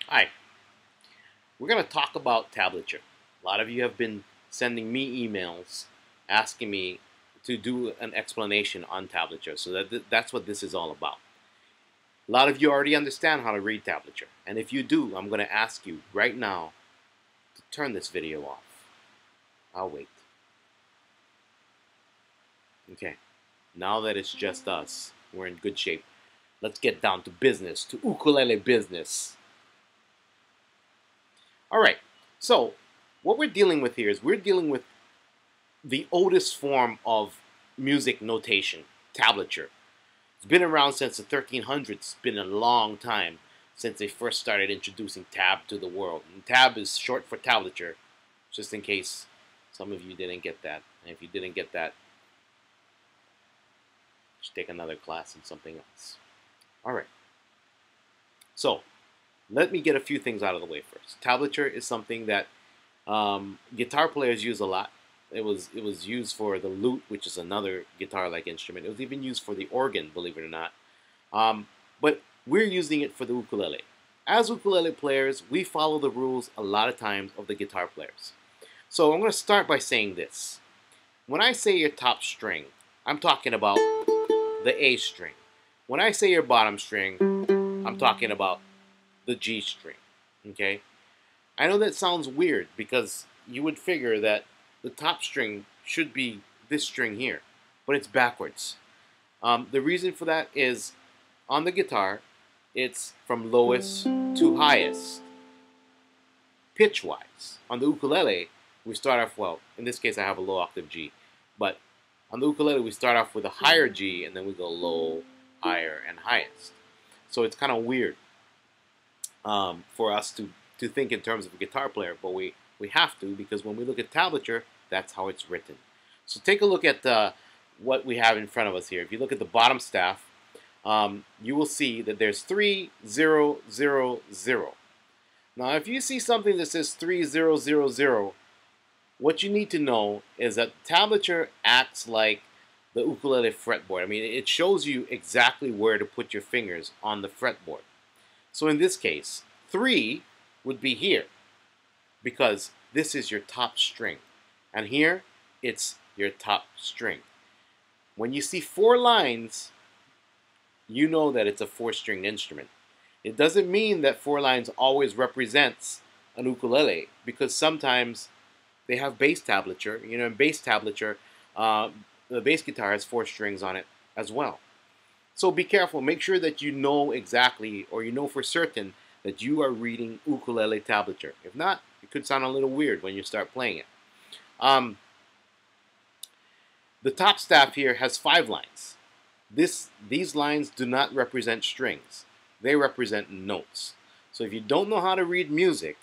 Hi, we're going to talk about Tablature. A lot of you have been sending me emails asking me to do an explanation on Tablature, so that's what this is all about. A lot of you already understand how to read Tablature, and if you do, I'm going to ask you right now to turn this video off. I'll wait. Okay, now that it's just us, we're in good shape. Let's get down to business, to ukulele business. All right, so what we're dealing with here is we're dealing with the oldest form of music notation, tablature. It's been around since the 1300s. It's been a long time since they first started introducing tab to the world. And tab is short for tablature, just in case some of you didn't get that. And if you didn't get that, just take another class in something else. All right. So let me get a few things out of the way first. Tablature is something that guitar players use a lot. It was used for the lute, which is another guitar-like instrument. It was even used for the organ, believe it or not. But we're using it for the ukulele. As ukulele players, we follow the rules a lot of times of the guitar players. So I'm going to start by saying this. When I say your top string, I'm talking about the A string. When I say your bottom string, I'm talking about the G string. Okay? I know that sounds weird because you would figure that the top string should be this string here, but it's backwards. The reason for that is on the guitar, it's from lowest to highest, pitch-wise. On the ukulele, we start off, well, in this case I have a low octave G, but on the ukulele we start off with a higher G and then we go low, higher, and highest. So it's kind of weird for us to think in terms of a guitar player, but we have to, because when we look at tablature, that's how it's written. So take a look at what we have in front of us here. If you look at the bottom staff, you will see that there's 3, 0, 0, 0. Now, if you see something that says 3, 0, 0, 0, what you need to know is that tablature acts like the ukulele fretboard. I mean, it shows you exactly where to put your fingers on the fretboard. So in this case, 3 would be here, because this is your top string. And here, it's your top string. When you see 4 lines, you know that it's a 4-stringed instrument. It doesn't mean that 4 lines always represents an ukulele, because sometimes they have bass tablature. You know, in bass tablature, the bass guitar has 4 strings on it as well. So be careful. Make sure that you know exactly, or you know for certain, that you are reading ukulele tablature. If not, it could sound a little weird when you start playing it. The top staff here has 5 lines. These lines do not represent strings. They represent notes. So if you don't know how to read music,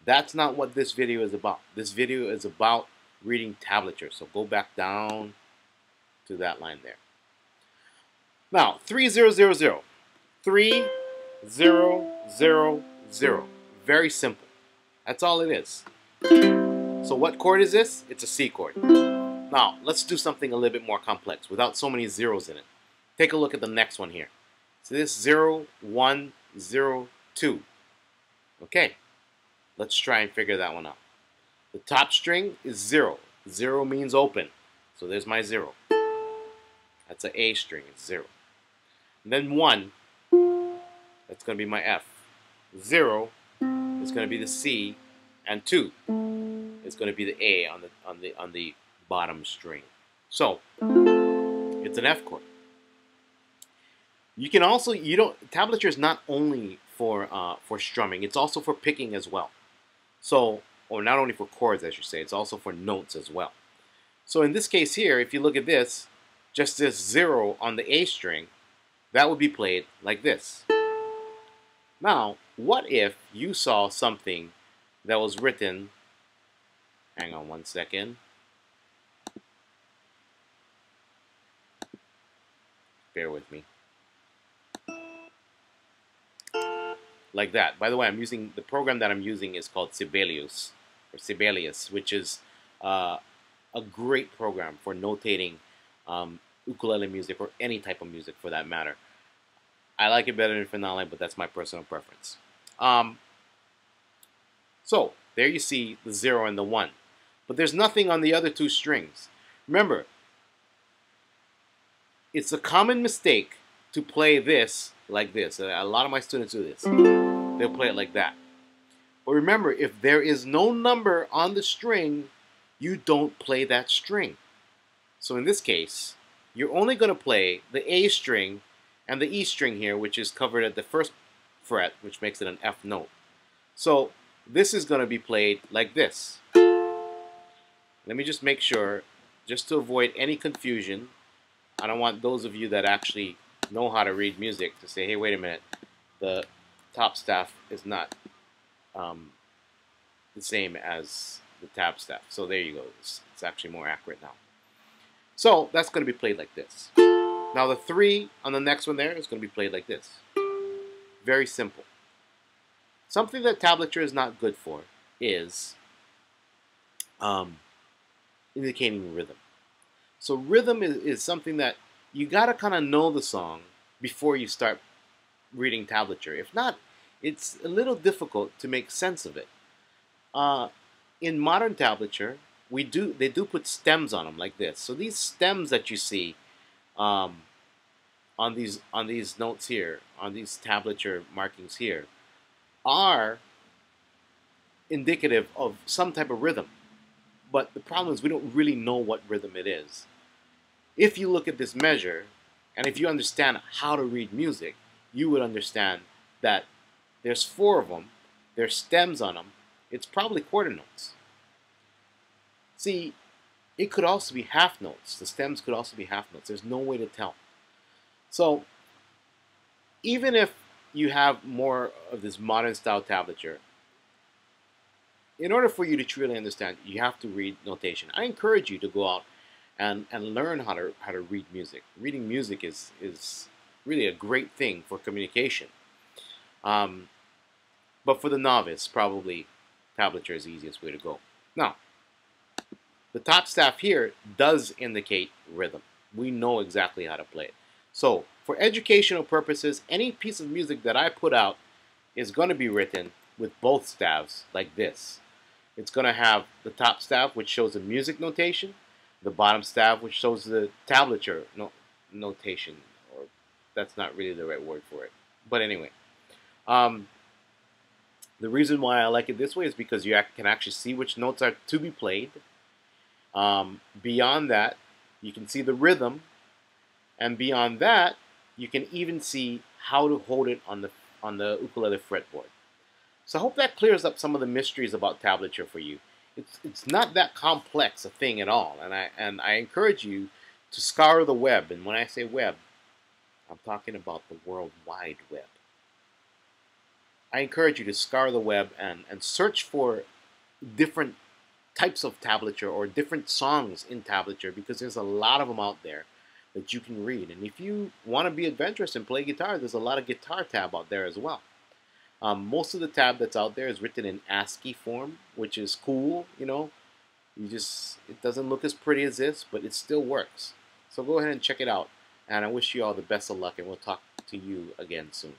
that's not what this video is about. This video is about reading tablature. So go back down to that line there. Now, 3, 0, 0, 0. 3, 0, 0, 0. Very simple. That's all it is. So what chord is this? It's a C chord. Now, let's do something a little bit more complex without so many zeros in it. Take a look at the next one here. So this 0, 1, 0, 2. Okay, let's try and figure that one out. The top string is 0. 0 means open. So there's my 0. That's an A string, it's 0. And then 1, that's going to be my F. 0 is going to be the C, and 2 is going to be the A on the bottom string. So it's an F chord. You can also, tablature is not only for strumming, it's also for picking as well. So, or not only for chords, I should say, it's also for notes as well. So in this case here, if you look at this, just this 0 on the A string, that would be played like this. Now, what if you saw something that was written, hang on one second, bear with me, like that. By the way, I'm using, the program that I'm using is called Sibelius, which is a great program for notating ukulele music, or any type of music for that matter. I like it better than Finale, but that's my personal preference. So there you see the 0 and the 1. But there's nothing on the other two strings. Remember, it's a common mistake to play this like this. A lot of my students do this. They'll play it like that. But remember, if there is no number on the string, you don't play that string. So in this case, you're only going to play the A string and the E string here, which is covered at the first fret, which makes it an F note. So this is going to be played like this. Let me just make sure, just to avoid any confusion. I don't want those of you that actually know how to read music to say, hey, wait a minute, the top staff is not the same as the tab staff. So there you go. It's actually more accurate now. So that's going to be played like this. Now the 3 on the next one there is going to be played like this. Very simple. Something that tablature is not good for is indicating rhythm. So rhythm is something that you got to kind of know the song before you start reading tablature. If not, it's a little difficult to make sense of it. In modern tablature, they do put stems on them like this. So these stems that you see on these notes here, on these tablature markings here, are indicative of some type of rhythm. But the problem is we don't really know what rhythm it is. If you look at this measure, and if you understand how to read music, you would understand that there's 4 of them, there's stems on them, it's probably quarter notes. See, it could also be half notes. The stems could also be half notes. There's no way to tell. So even if you have more of this modern style tablature, in order for you to truly understand, you have to read notation. I encourage you to go out and learn how to read music. Reading music is really a great thing for communication. But for the novice, probably tablature is the easiest way to go. Now, the top staff here does indicate rhythm. We know exactly how to play it. So for educational purposes, any piece of music that I put out is going to be written with both staves like this. It's going to have the top staff, which shows the music notation, the bottom staff, which shows the tablature notation, or that's not really the right word for it. But anyway, the reason why I like it this way is because you can actually see which notes are to be played. Beyond that, you can see the rhythm, and beyond that, you can even see how to hold it on the ukulele fretboard. So I hope that clears up some of the mysteries about tablature for you. It's not that complex a thing at all, and I encourage you to scour the web. And when I say web, I'm talking about the World Wide Web. I encourage you to scour the web and search for different types of tablature or different songs in tablature, because there's a lot of them out there that you can read. And if you want to be adventurous and play guitar, there's a lot of guitar tab out there as well. Most of the tab that's out there is written in ASCII form, which is cool, you know. It doesn't look as pretty as this, but it still works. So go ahead and check it out. And I wish you all the best of luck, and we'll talk to you again soon.